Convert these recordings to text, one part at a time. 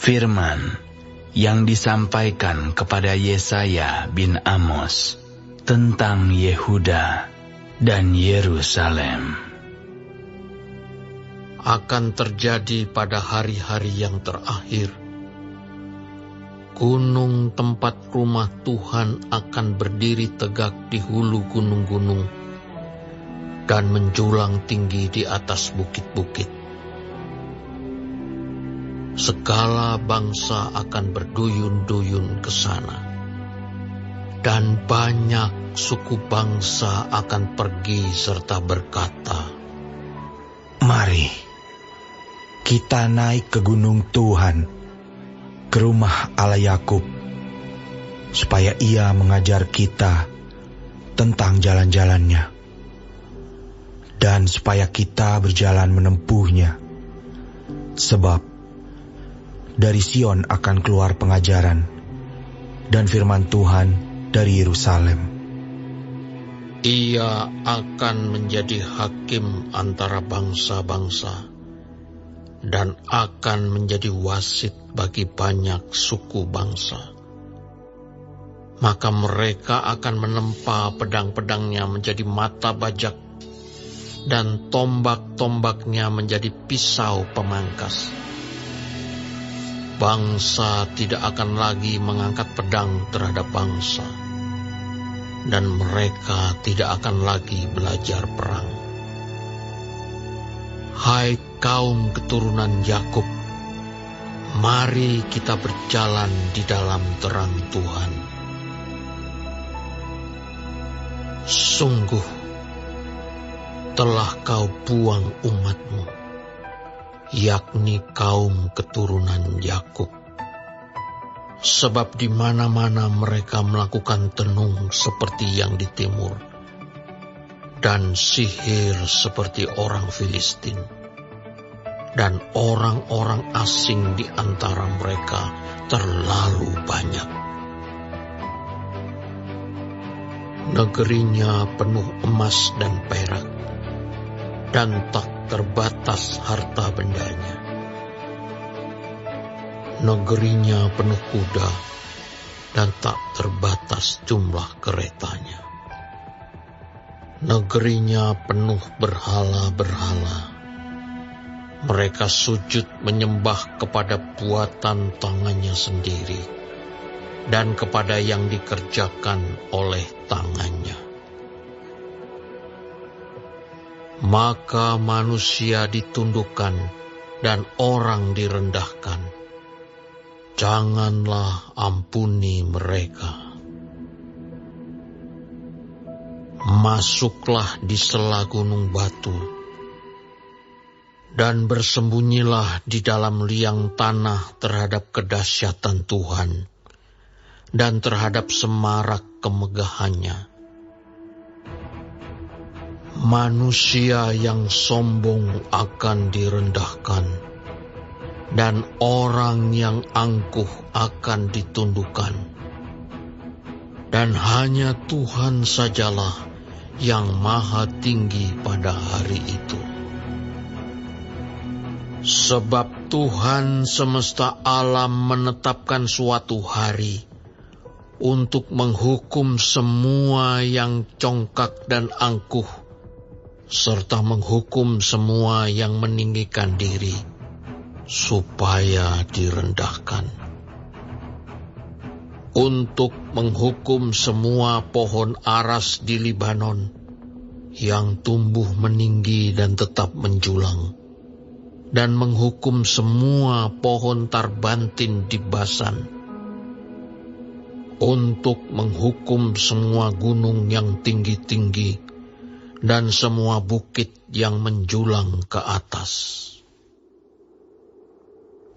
Firman yang disampaikan kepada Yesaya bin Amos tentang Yehuda dan Yerusalem. Akan terjadi pada hari-hari yang terakhir, gunung tempat rumah Tuhan akan berdiri tegak di hulu gunung-gunung dan menjulang tinggi di atas bukit-bukit. Segala bangsa akan berduyun-duyun ke sana, dan banyak suku bangsa akan pergi serta berkata, "Mari, kita naik ke gunung Tuhan, ke rumah Allah Yakub, supaya Ia mengajar kita tentang jalan-jalannya, dan supaya kita berjalan menempuhnya. Sebab dari Sion akan keluar pengajaran, dan firman Tuhan dari Yerusalem. Ia akan menjadi hakim antara bangsa-bangsa, dan akan menjadi wasit bagi banyak suku bangsa. Maka mereka akan menempa pedang-pedangnya menjadi mata bajak, dan tombak-tombaknya menjadi pisau pemangkas. Bangsa tidak akan lagi mengangkat pedang terhadap bangsa, dan mereka tidak akan lagi belajar perang. Hai kaum keturunan Yakub, mari kita berjalan di dalam terang Tuhan. Sungguh telah kau buang umatmu, yakni kaum keturunan Yakub. Sebab di mana-mana mereka melakukan tenung seperti yang di timur, dan sihir seperti orang Filistin, dan orang-orang asing di antara mereka terlalu banyak. Negerinya penuh emas dan perak, dan tak terbatas harta bendanya. Negerinya penuh kuda, dan tak terbatas jumlah keretanya. Negerinya penuh berhala-berhala. Mereka sujud menyembah kepada buatan tangannya sendiri, dan kepada yang dikerjakan oleh tangannya. Maka manusia ditundukkan dan orang direndahkan. Janganlah ampuni mereka. Masuklah di sela gunung batu, dan bersembunyilah di dalam liang tanah terhadap kedahsyatan Tuhan, dan terhadap semarak kemegahannya. Manusia yang sombong akan direndahkan, dan orang yang angkuh akan ditundukkan. Dan hanya Tuhan sajalah yang maha tinggi pada hari itu. Sebab Tuhan semesta alam menetapkan suatu hari untuk menghukum semua yang congkak dan angkuh, serta menghukum semua yang meninggikan diri, supaya direndahkan. Untuk menghukum semua pohon aras di Libanon, yang tumbuh meninggi dan tetap menjulang, dan menghukum semua pohon tarbantin di Basan. Untuk menghukum semua gunung yang tinggi-tinggi, dan semua bukit yang menjulang ke atas.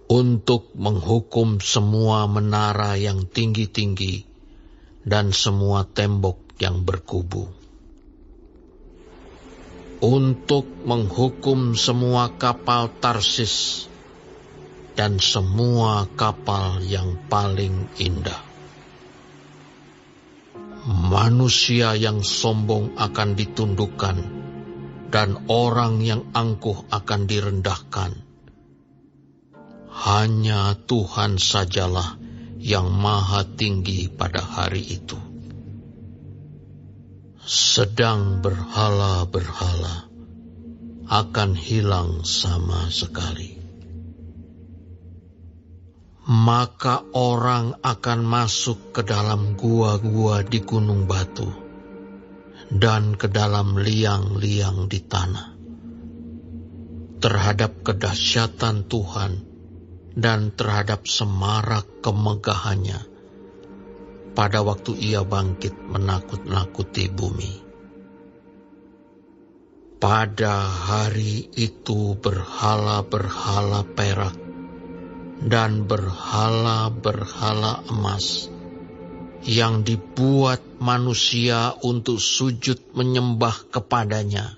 Untuk menghukum semua menara yang tinggi-tinggi, dan semua tembok yang berkubu. Untuk menghukum semua kapal Tarsis, dan semua kapal yang paling indah. Manusia yang sombong akan ditundukkan, dan orang yang angkuh akan direndahkan. hanya Tuhan sajalah yang maha tinggi pada hari itu. Sedang berhala-berhala akan hilang sama sekali. Maka orang akan masuk ke dalam gua-gua di gunung batu dan ke dalam liang-liang di tanah terhadap kedahsyatan Tuhan dan terhadap semarak kemegahannya pada waktu ia bangkit menakut-nakuti bumi. Pada hari itu berhala-berhala perak dan berhala-berhala emas yang dibuat manusia untuk sujud menyembah kepadanya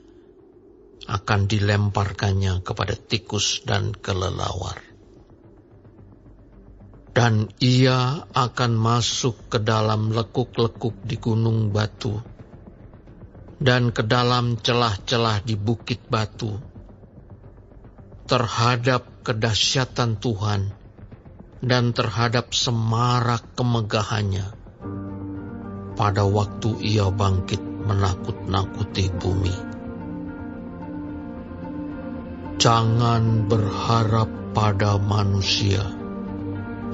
akan dilemparkannya kepada tikus dan kelelawar. Dan ia akan masuk ke dalam lekuk-lekuk di gunung batu dan ke dalam celah-celah di bukit batu terhadap kedahsyatan Tuhan dan terhadap semarak kemegahannya pada waktu ia bangkit menakut-nakuti bumi. Jangan berharap pada manusia,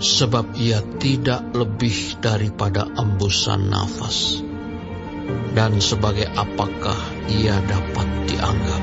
sebab ia tidak lebih daripada embusan nafas, dan sebagai apakah ia dapat dianggap?